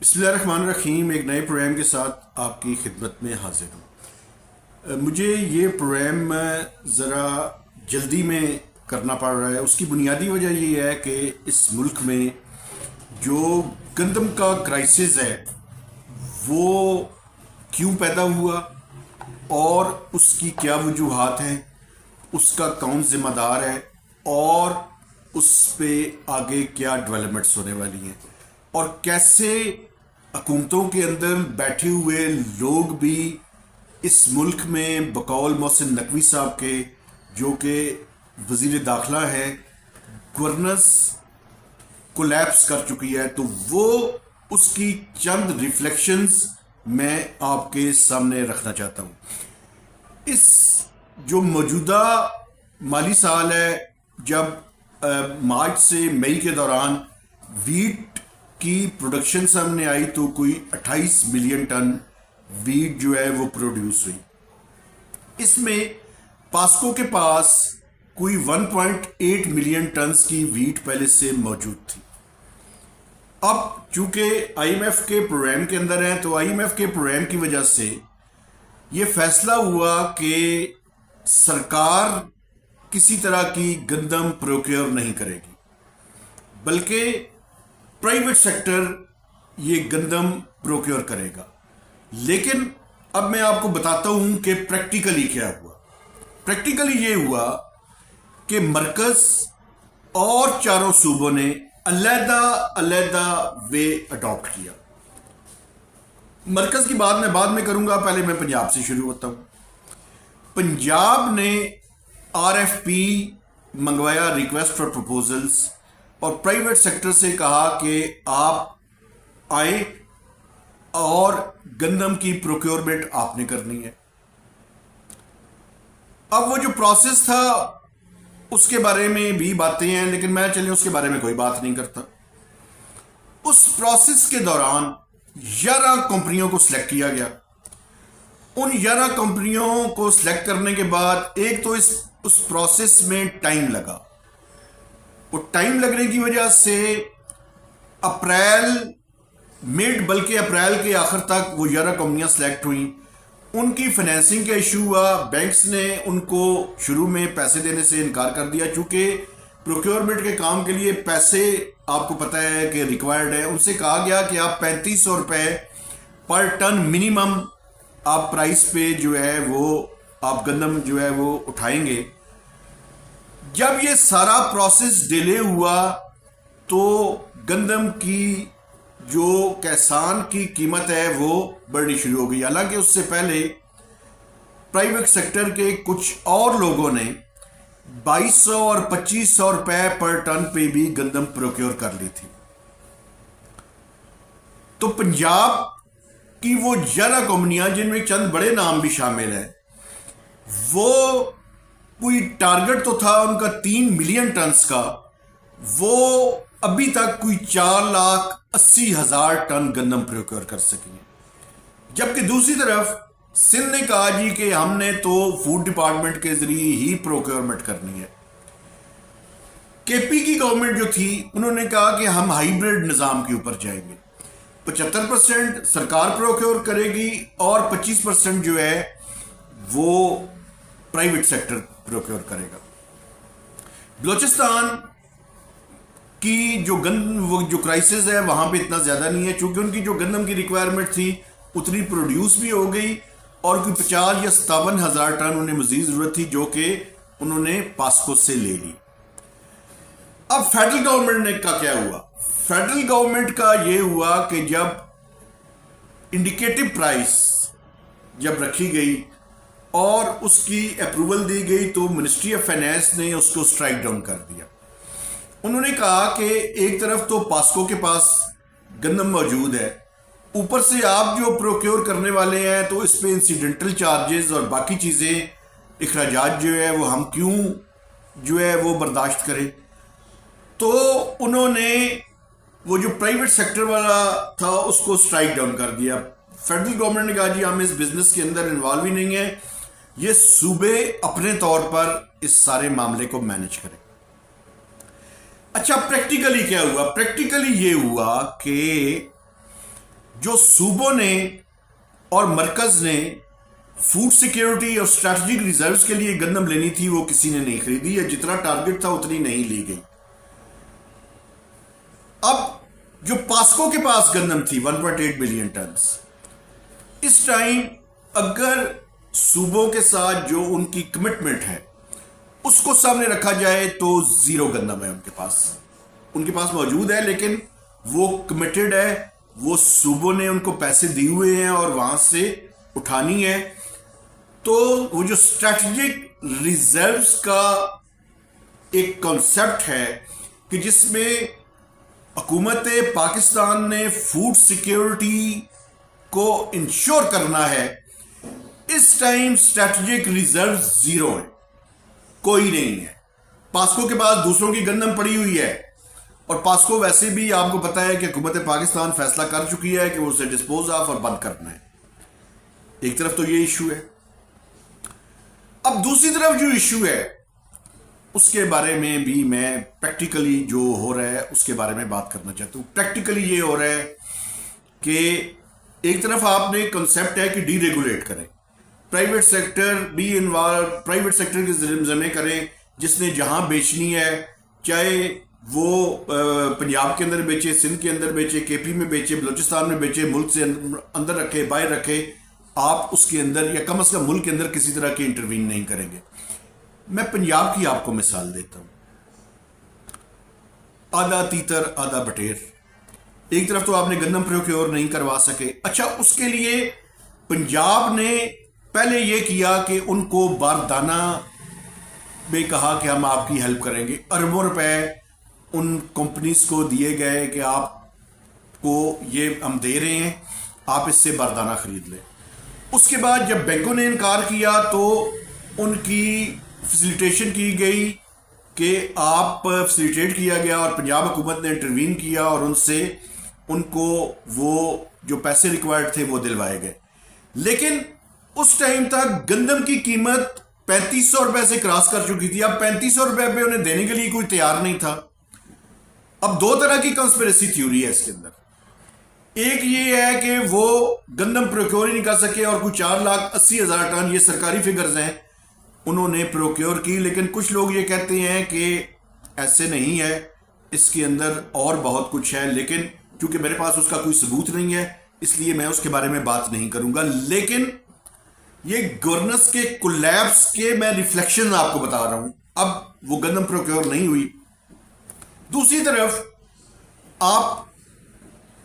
بسم اللہ الرحمن الرحیم، ایک نئے پروگرام کے ساتھ آپ کی خدمت میں حاضر ہوں۔ مجھے یہ پروگرام ذرا جلدی میں کرنا پڑ رہا ہے۔ اس کی بنیادی وجہ یہ ہے کہ اس ملک میں جو گندم کا کرائسس ہے وہ کیوں پیدا ہوا اور اس کی کیا وجوہات ہیں، اس کا کون ذمہ دار ہے اور اس پہ آگے کیا ڈیولپمنٹس ہونے والی ہیں، اور کیسے حکومتوں کے اندر بیٹھے ہوئے لوگ بھی اس ملک میں بقول محسن نقوی صاحب کے، جو کہ وزیر داخلہ ہے، گورننس کولیپس کر چکی ہے، تو وہ اس کی چند ریفلیکشنز میں آپ کے سامنے رکھنا چاہتا ہوں۔ اس جو موجودہ مالی سال ہے، جب مارچ سے مئی کے دوران ویٹ کی پروڈکشن سامنے آئی تو کوئی 28 ملین ٹن ویٹ جو ہے وہ پروڈیوس ہوئی۔ اس میں پاسکو کے پاس کوئی 1.8 ملین ٹنز کی ویٹ پہلے سے موجود تھی۔ اب چونکہ آئی ایم ایف کے پروگرام کے اندر ہیں، تو آئی ایم ایف کے پروگرام کی وجہ سے یہ فیصلہ ہوا کہ سرکار کسی طرح کی گندم پروکیور نہیں کرے گی، بلکہ پرائیویٹ سیکٹر یہ گندم پروکیور کرے گا۔ لیکن اب میں آپ کو بتاتا ہوں کہ پریکٹیکلی کیا ہوا۔ پریکٹیکلی یہ ہوا کہ مرکز اور چاروں صوبوں نے علیحدہ علیحدہ وے اڈاپٹ کیا۔ مرکز کی بات میں بعد میں کروں گا، پہلے میں پنجاب سے شروع ہوتا ہوں۔ پنجاب نے آر ایف پی منگوایا، ریکویسٹ فار پروپوزلز، اور پرائیویٹ سیکٹر سے کہا کہ آپ آئیں اور گندم کی پروکیورمنٹ آپ نے کرنی ہے۔ اب وہ جو پروسیس تھا اس کے بارے میں بھی باتیں ہیں، لیکن میں چلے اس کے بارے میں کوئی بات نہیں کرتا۔ اس پروسیس کے دوران 11 کمپنیوں کو سلیکٹ کیا گیا۔ ان 11 کمپنیوں کو سلیکٹ کرنے کے بعد ایک تو اس پروسیس میں ٹائم لگا۔ وہ ٹائم لگنے کی وجہ سے بلکہ اپریل کے آخر تک وہ 11 کمپنیاں سلیکٹ ہوئیں۔ ان کی فائنینسنگ کا ایشو ہوا، بینکس نے ان کو شروع میں پیسے دینے سے انکار کر دیا، چونکہ پروکیورمنٹ کے کام کے لیے پیسے آپ کو پتہ ہے کہ ریکوائرڈ ہے۔ ان سے کہا گیا کہ آپ 3500 روپے پر ٹن منیمم آپ پرائس پہ جو ہے وہ آپ گندم جو ہے وہ اٹھائیں گے۔ جب یہ سارا پروسیس ڈیلے ہوا تو گندم کی جو کسان کی قیمت ہے وہ بڑھنی شروع ہو گئی، حالانکہ اس سے پہلے پرائیویٹ سیکٹر کے کچھ اور لوگوں نے 2200 اور 2500 روپے پر ٹن پہ بھی گندم پروکیور کر لی تھی۔ تو پنجاب کی وہ 11 کمپنیاں، جن میں چند بڑے نام بھی شامل ہیں، وہ کوئی ٹارگٹ تو تھا ان کا 3 ملین ٹنز کا، وہ ابھی تک کوئی 4,80,000 ٹن گندم پروکیور کر سکی ہیں۔ جبکہ دوسری طرف سندھ نے کہا جی کہ ہم نے تو فوڈ ڈپارٹمنٹ کے ذریعے ہی پروکیورمنٹ کرنی ہے۔ کے پی کی گورنمنٹ جو تھی انہوں نے کہا کہ ہم ہائیبرڈ نظام کے اوپر جائیں گے، 75% سرکار پروکیور کرے گی اور 25% جو ہے وہ پرائیویٹ سیکٹر پروکیور کرے گا۔ بلوچستان کی جو کرائسس ہے وہاں پہ اتنا زیادہ نہیں ہے، چونکہ ان کی جو گندم کی ریکوائرمنٹ تھی اتنی پروڈیوس بھی ہو گئی، اور کوئی 50 یا 57 ہزار ٹن انہیں مزید ضرورت تھی، جو کہ انہوں نے پاسکو سے لے لی۔ اب فیڈرل گورنمنٹ کا کیا ہوا؟ فیڈرل گورنمنٹ کا یہ ہوا کہ جب انڈیکیٹو پرائس جب رکھی گئی اور اس کی اپروول دی گئی تو منسٹری آف فائنینس نے اس کو سٹرائک ڈاؤن کر دیا۔ انہوں نے کہا کہ ایک طرف تو پاسکو کے پاس گندم موجود ہے، اوپر سے آپ جو پروکیور کرنے والے ہیں تو اس پہ انسیڈنٹل چارجز اور باقی چیزیں اخراجات جو ہے وہ ہم کیوں جو ہے وہ برداشت کریں۔ تو انہوں نے وہ جو پرائیویٹ سیکٹر والا تھا اس کو سٹرائک ڈاؤن کر دیا۔ فیڈرل گورنمنٹ نے کہا جی ہم اس بزنس کے اندر انوالو ہی نہیں ہیں، یہ صوبے اپنے طور پر اس سارے معاملے کو مینج کریں۔ اچھا، پریکٹیکلی کیا ہوا؟ پریکٹیکلی یہ ہوا کہ جو صوبوں نے اور مرکز نے فوڈ سیکیورٹی اور اسٹریٹجک ریزروز کے لیے گندم لینی تھی وہ کسی نے نہیں خریدی، یا جتنا ٹارگٹ تھا اتنی نہیں لی گئی۔ اب جو پاسکو کے پاس گندم تھی 1.8 ملین ٹنز، اس ٹائم اگر صوبوں کے ساتھ جو ان کی کمٹمنٹ ہے اس کو سامنے رکھا جائے تو زیرو گندم ہے ان کے پاس موجود ہے، لیکن وہ کمیٹڈ ہے، وہ صوبوں نے ان کو پیسے دیے ہوئے ہیں اور وہاں سے اٹھانی ہے۔ تو وہ جو اسٹریٹجک ریزروز کا ایک کانسیپٹ ہے کہ جس میں حکومت پاکستان نے فوڈ سیکیورٹی کو انشور کرنا ہے، اس ٹائم اسٹریٹجک ریزرو زیرو ہے، کوئی نہیں ہے۔ پاسکو کے پاس دوسروں کی گندم پڑی ہوئی ہے، اور پاسکو ویسے بھی آپ کو پتا ہے کہ حکومت پاکستان فیصلہ کر چکی ہے کہ وہ اسے ڈسپوز آف اور بند کرنا ہے۔ ایک طرف تو یہ ایشو ہے، اب دوسری طرف جو ایشو ہے اس کے بارے میں بھی میں پریکٹیکلی جو ہو رہا ہے اس کے بارے میں بات کرنا چاہتا ہوں۔ پریکٹیکلی یہ ہو رہا ہے کہ ایک طرف آپ نے کنسیپٹ ہے کہ ڈی ریگولیٹ کریں، پرائیویٹ سیکٹر بھی انوالو، پرائیویٹ سیکٹر کے ذمہ کریں، جس نے جہاں بیچنی ہے، چاہے وہ پنجاب کے اندر بیچے، سندھ کے اندر بیچے، کے پی میں بیچے، بلوچستان میں بیچے، ملک سے اندر رکھے، باہر رکھے، آپ اس کے اندر یا کم از کم ملک کے اندر کسی طرح کی انٹروین نہیں کریں گے۔ میں پنجاب کی آپ کو مثال دیتا ہوں، آدھا تیتر آدھا بٹیر، ایک طرف تو آپ نے گندم پروکیور نہیں کروا سکے۔ اچھا، اس کے لیے پنجاب نے پہلے یہ کیا کہ ان کو باردانہ میں کہا کہ ہم آپ کی ہیلپ کریں گے، اربوں روپے ان کمپنیز کو دیے گئے کہ آپ کو یہ ہم دے رہے ہیں، آپ اس سے باردانہ خرید لیں۔ اس کے بعد جب بینکوں نے انکار کیا تو ان کی فیسیلیٹیشن کی گئی کہ آپ فیسیلیٹیٹ کیا گیا، اور پنجاب حکومت نے انٹروین کیا اور ان سے ان کو وہ جو پیسے ریکوائرڈ تھے وہ دلوائے گئے۔ لیکن اس ٹائم تک گندم کی قیمت 3500 روپے سے کراس کر چکی تھی، اب 3500 روپے پہ انہیں دینے کے لیے کوئی تیار نہیں تھا۔ اب دو طرح کی کنسپریسی تھیوری ہے اس کے اندر، ایک یہ ہے کہ وہ گندم پروکیور ہی نہیں کر سکے اور کوئی 4,80,000 ٹن، یہ سرکاری فگرز ہیں، انہوں نے پروکیور کی، لیکن کچھ لوگ یہ کہتے ہیں کہ ایسے نہیں ہے، اس کے اندر اور بہت کچھ ہے، لیکن چونکہ میرے پاس اس کا کوئی ثبوت نہیں ہے اس لیے میں اس کے بارے میں بات نہیں کروں گا۔ لیکن یہ گورننس کے کولیپس کے میں ریفلیکشن آپ کو بتا رہا ہوں۔ اب وہ گندم پروکیور نہیں ہوئی، دوسری طرف آپ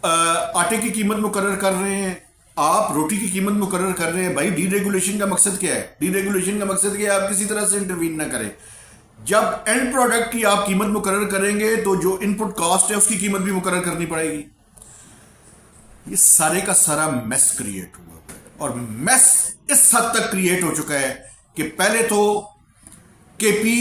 آٹے کی قیمت مقرر کر رہے ہیں، آپ روٹی کی قیمت مقرر کر رہے ہیں۔ بھائی ڈی ریگولیشن کا مقصد کیا ہے؟ ڈی ریگولیشن کا مقصد کیا ہے؟ آپ کسی طرح سے انٹروین نہ کریں۔ جب اینڈ پروڈکٹ کی آپ قیمت مقرر کریں گے تو جو ان پٹ کاسٹ ہے اس کی قیمت بھی مقرر کرنی پڑے گی۔ یہ سارے کا سارا میس کریٹ ہوا ہے، اور میس اس حد تک کریٹ ہو چکا ہے کہ پہلے تو کے پی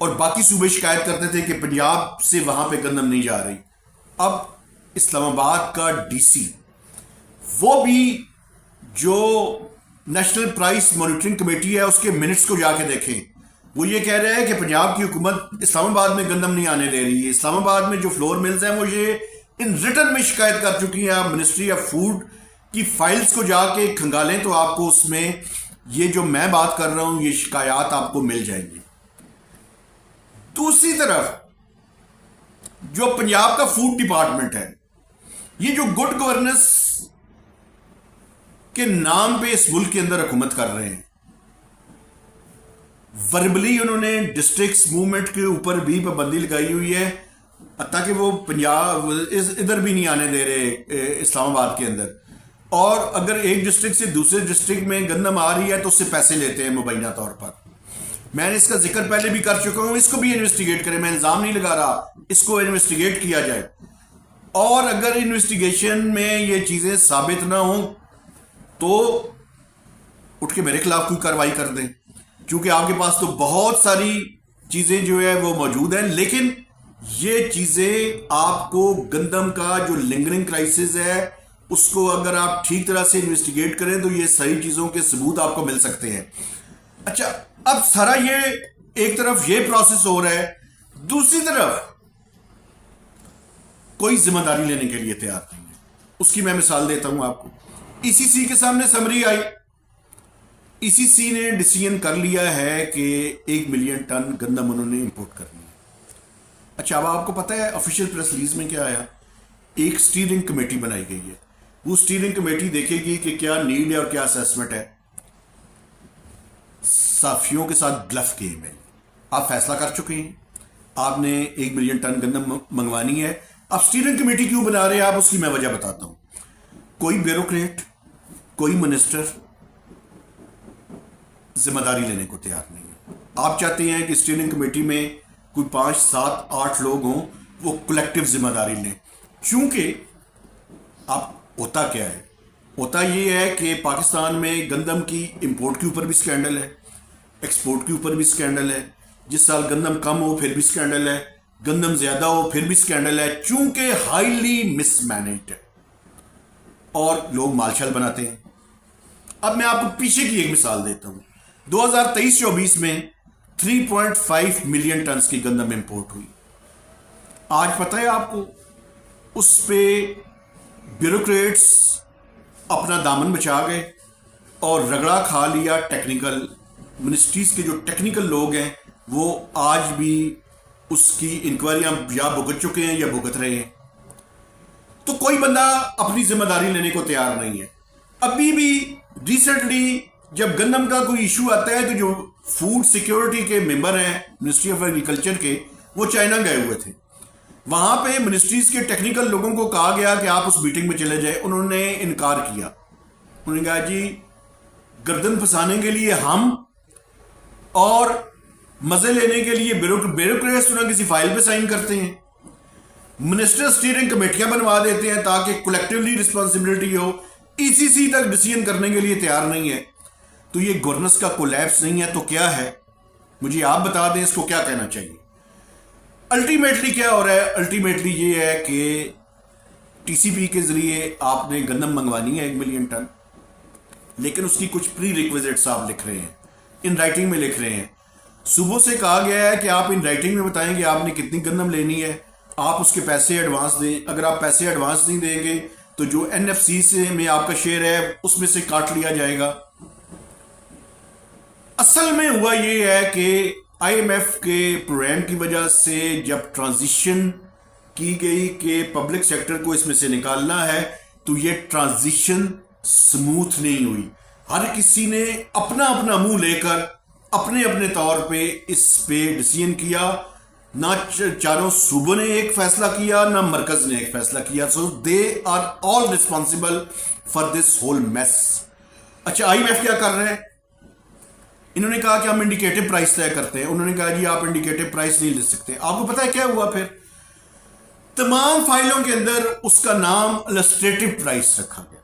اور باقی صوبے شکایت کرتے تھے کہ پنجاب سے وہاں پہ گندم نہیں جا رہی، اب اسلام آباد کا ڈی سی وہ بھی جو نیشنل پرائس مانیٹرنگ کمیٹی ہے اس کے منٹس کو جا کے دیکھیں، وہ یہ کہہ رہے ہیں کہ پنجاب کی حکومت اسلام آباد میں گندم نہیں آنے دے رہی ہے۔ اسلام آباد میں جو فلور ملز ہیں وہ یہ ان ریٹن میں شکایت کر چکی ہیں۔ آپ منسٹری آف فوڈ کی فائلز کو جا کے کھنگالیں تو آپ کو اس میں یہ جو میں بات کر رہا ہوں یہ شکایات آپ کو مل جائیں گی۔ دوسری طرف جو پنجاب کا فوڈ ڈپارٹمنٹ ہے، یہ جو گڈ گورننس کے نام پہ اس ملک کے اندر حکومت کر رہے ہیں، وربلی انہوں نے ڈسٹرکٹس موومنٹ کے اوپر بھی پابندی لگائی ہوئی ہے، حتیٰ کہ وہ پنجاب ادھر بھی نہیں آنے دے رہے اسلام آباد کے اندر، اور اگر ایک ڈسٹرکٹ سے دوسرے ڈسٹرکٹ میں گندم آ رہی ہے تو اس سے پیسے لیتے ہیں مبینہ طور پر۔ میں نے اس کا ذکر پہلے بھی کر چکا ہوں، اس کو بھی انویسٹیگیٹ کریں، میں الزام نہیں لگا رہا، اس کو انویسٹیگیٹ کیا جائے، اور اگر انویسٹیگیشن میں یہ چیزیں ثابت نہ ہوں تو اٹھ کے میرے خلاف کوئی کارروائی کر دیں، کیونکہ آپ کے پاس تو بہت ساری چیزیں جو ہے وہ موجود ہیں، لیکن یہ چیزیں آپ کو گندم کا جو لنگرنگ کرائسس ہے اس کو اگر آپ ٹھیک طرح سے انویسٹیگیٹ کریں تو یہ ساری چیزوں کے ثبوت آپ کو مل سکتے ہیں۔ اچھا، اب سارا یہ ایک طرف یہ پروسیس ہو رہا ہے، دوسری طرف کوئی ذمہ داری لینے کے لیے تیار نہیں ہے۔ اس کی میں مثال دیتا ہوں آپ کو. ای سی سی کے سامنے سمری آئی. ای سی سی نے ڈیسیژن کر لیا ہے کہ 1 ملین ٹن گندم انہوں نے امپورٹ کرنی ہے. اچھا اب آپ کو پتہ ہے آفیشیل پریس ریلیز میں کیا آیا؟ ایک اسٹیئرنگ کمیٹی بنائی گئی ہے. وہ اسٹیئرنگ کمیٹی دیکھے گی کہ کیا نیڈ ہے اور کیا اسیسمنٹ ہے. صحافیوں کے ساتھ بلف گیم ہے. آپ فیصلہ کر چکے ہیں, آپ نے 1 ملین ٹن گندم منگوانی ہے. آپ اسٹیئرنگ کمیٹی کیوں بنا رہے ہیں؟ آپ اس کی میں وجہ بتاتا ہوں. کوئی بیوروکریٹ, کوئی منسٹر ذمہ داری لینے کو تیار نہیں ہے. آپ چاہتے ہیں کہ اسٹیئرنگ کمیٹی میں کوئی 5 7 8 لوگ ہوں, وہ کلیکٹیو ذمہ داری لیں. چونکہ آپ ہوتا کیا ہے؟ ہوتا یہ ہے کہ پاکستان میں گندم کی امپورٹ کے اوپر بھی سکینڈل ہے, ایکسپورٹ کے اوپر بھی سکینڈل ہے. جس سال گندم کم ہو پھر بھی سکینڈل ہے, گندم زیادہ ہو پھر بھی سکینڈل ہے. چونکہ ہائیلی مس مینجڈ ہے اور لوگ مال شال بناتے ہیں. اب میں آپ کو پیچھے کی ایک مثال دیتا ہوں. 2023-24 میں 3.5 ملین ٹنز کی گندم امپورٹ ہوئی. آج پتہ ہے آپ کو اس پہ بیوروکریٹس اپنا دامن بچا گئے اور رگڑا کھا لیا. ٹیکنیکل منسٹریز کے جو ٹیکنیکل لوگ ہیں وہ آج بھی اس کی انکوائریاں یا بھگت چکے ہیں یا بھگت رہے ہیں. تو کوئی بندہ اپنی ذمہ داری لینے کو تیار نہیں ہے. ابھی بھی ریسنٹلی جب گندم کا کوئی ایشو آتا ہے تو جو فوڈ سیکیورٹی کے ممبر ہیں منسٹری آف ایگریکلچر کے, وہ چائنا گئے ہوئے تھے. وہاں پہ منسٹریز کے ٹیکنیکل لوگوں کو کہا گیا کہ آپ اس میٹنگ میں چلے جائیں. انہوں نے انکار کیا. انہوں نے کہا جی گردن پھنسانے کے لیے ہم اور مزے لینے کے لیے بیوروکریٹس انہیں کسی فائل پہ سائن کرتے ہیں. منسٹر اسٹیئرنگ کمیٹیاں بنوا دیتے ہیں تاکہ کولیکٹیولی رسپانسبلٹی ہو. ای سی سی تک ڈیسیژن کرنے کے لیے تیار نہیں ہے. تو یہ گورننس کا کولیپس نہیں ہے تو کیا ہے؟ مجھے آپ بتا دیں اس کو کیا کہنا چاہیے. الٹیمیٹلی کیا ہو رہا ہے؟ الٹیمیٹلی یہ ہے کہ ٹی سی پی کے ذریعے آپ نے گندم منگوانی ہے 1 ملین ٹن, لیکن اس کی کچھ پری ریکویزٹس آپ لکھ رہے ہیں, ان رائٹنگ میں لکھ رہے ہیں. صوبوں سے کہا گیا ہے کہ آپ ان رائٹنگ میں بتائیں کہ آپ نے کتنی گندم لینی ہے, آپ اس کے پیسے ایڈوانس دیں. اگر آپ پیسے ایڈوانس نہیں دیں گے تو جو این ایف سی سے میں آپ کا شیئر ہے اس میں سے کاٹ لیا جائے گا. اصل میں ہوا یہ ہے کہ آئی ایم ایف کے پروگرام کی وجہ سے جب ٹرانزیشن کی گئی کہ پبلک سیکٹر کو اس میں سے نکالنا ہے تو یہ ٹرانزیشن سموتھ نہیں ہوئی. ہر کسی نے اپنا اپنا منہ لے کر اپنے اپنے طور پہ اس پہ ڈیسیژن کیا. نہ چاروں صوبوں نے ایک فیصلہ کیا, نہ مرکز نے ایک فیصلہ کیا. So they are all responsible for this whole mess. اچھا آئی ایم ایف کیا کر رہے ہیں؟ انہوں نے کہا کہ ہم انڈیکیٹو پرائس طے کرتے ہیں. انہوں نے کہا جی آپ انڈیکیٹو پرائس نہیں لے سکتے. آپ کو پتا ہے کیا ہوا پھر؟ تمام فائلوں کے اندر اس کا نام السٹریٹو پرائس رکھا گیا.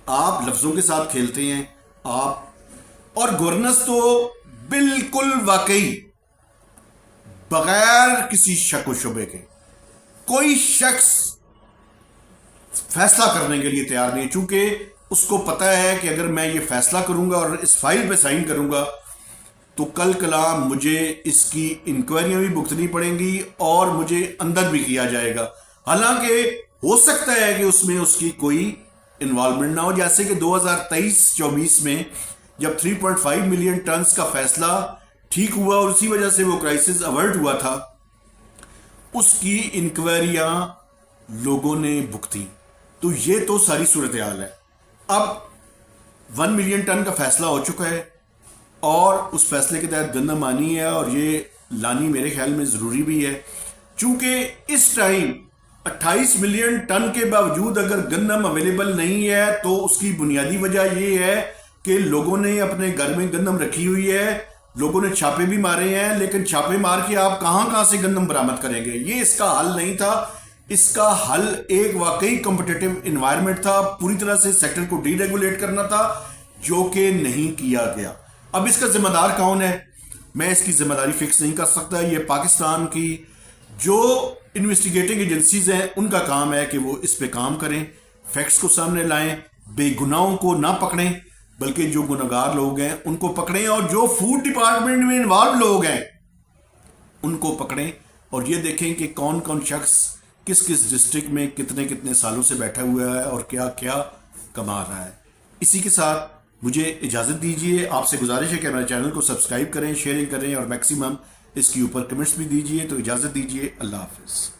آپ لفظوں کے ساتھ کھیلتے ہیں آپ, اور گورننس تو بالکل واقعی بغیر کسی شک و شبے کے کوئی شخص فیصلہ کرنے کے لیے تیار نہیں, چونکہ اس کو پتا ہے کہ اگر میں یہ فیصلہ کروں گا اور اس فائل پہ سائن کروں گا تو کل کلام مجھے اس کی انکوائریاں بھی بھگتنی پڑیں گی اور مجھے اندر بھی کیا جائے گا. حالانکہ ہو سکتا ہے کہ اس میں اس کی کوئی انوالومنٹ نہ ہو. جیسے کہ 2023-24 میں جب 3.5 ملین ٹنز کا فیصلہ ٹھیک ہوا اور اسی وجہ سے وہ کرائسس اوائڈ ہوا تھا, اس کی انکوائریاں لوگوں نے بھگتی. تو یہ تو ساری صورتحال ہے. اب 1 ملین ٹن کا فیصلہ ہو چکا ہے اور اس فیصلے کے تحت گندم آنی ہے, اور یہ لانی میرے خیال میں ضروری بھی ہے. چونکہ اس ٹائم 28 ملین ٹن کے باوجود اگر گندم اویلیبل نہیں ہے تو اس کی بنیادی وجہ یہ ہے کہ لوگوں نے اپنے گھر میں گندم رکھی ہوئی ہے, لوگوں نے چھاپے بھی مارے ہیں, لیکن چھاپے مار کے آپ کہاں کہاں سے گندم برآمد کریں گے؟ یہ اس کا حل نہیں تھا. اس کا حل ایک واقعی کمپٹیٹو انوائرمنٹ تھا, پوری طرح سے سیکٹر کو ڈی ریگولیٹ کرنا تھا, جو کہ نہیں کیا گیا. اب اس کا ذمہ دار کون ہے؟ میں اس کی ذمہ داری فکس نہیں کر سکتا. یہ پاکستان کی جو انویسٹیگیٹنگ ایجنسیز ہیں ان کا کام ہے کہ وہ اس پہ کام کریں, فیکٹس کو سامنے لائیں, بے گناہوں کو نہ پکڑیں بلکہ جو گناہگار لوگ ہیں ان کو پکڑیں, اور جو فوڈ ڈپارٹمنٹ میں انوالو لوگ ہیں ان کو پکڑیں, اور یہ دیکھیں کہ کون کون شخص کس کس ڈسٹرکٹ میں کتنے کتنے سالوں سے بیٹھا ہوا ہے اور کیا کیا کما رہا ہے۔ اسی کے ساتھ مجھے اجازت دیجیے، آپ سے گزارش ہے کہ ہمارے چینل کو سبسکرائب کریں، شیئرنگ کریں اور میکسیمم اس کے اوپر کمنٹس بھی دیجیے۔ تو اجازت دیجیے، اللہ حافظ۔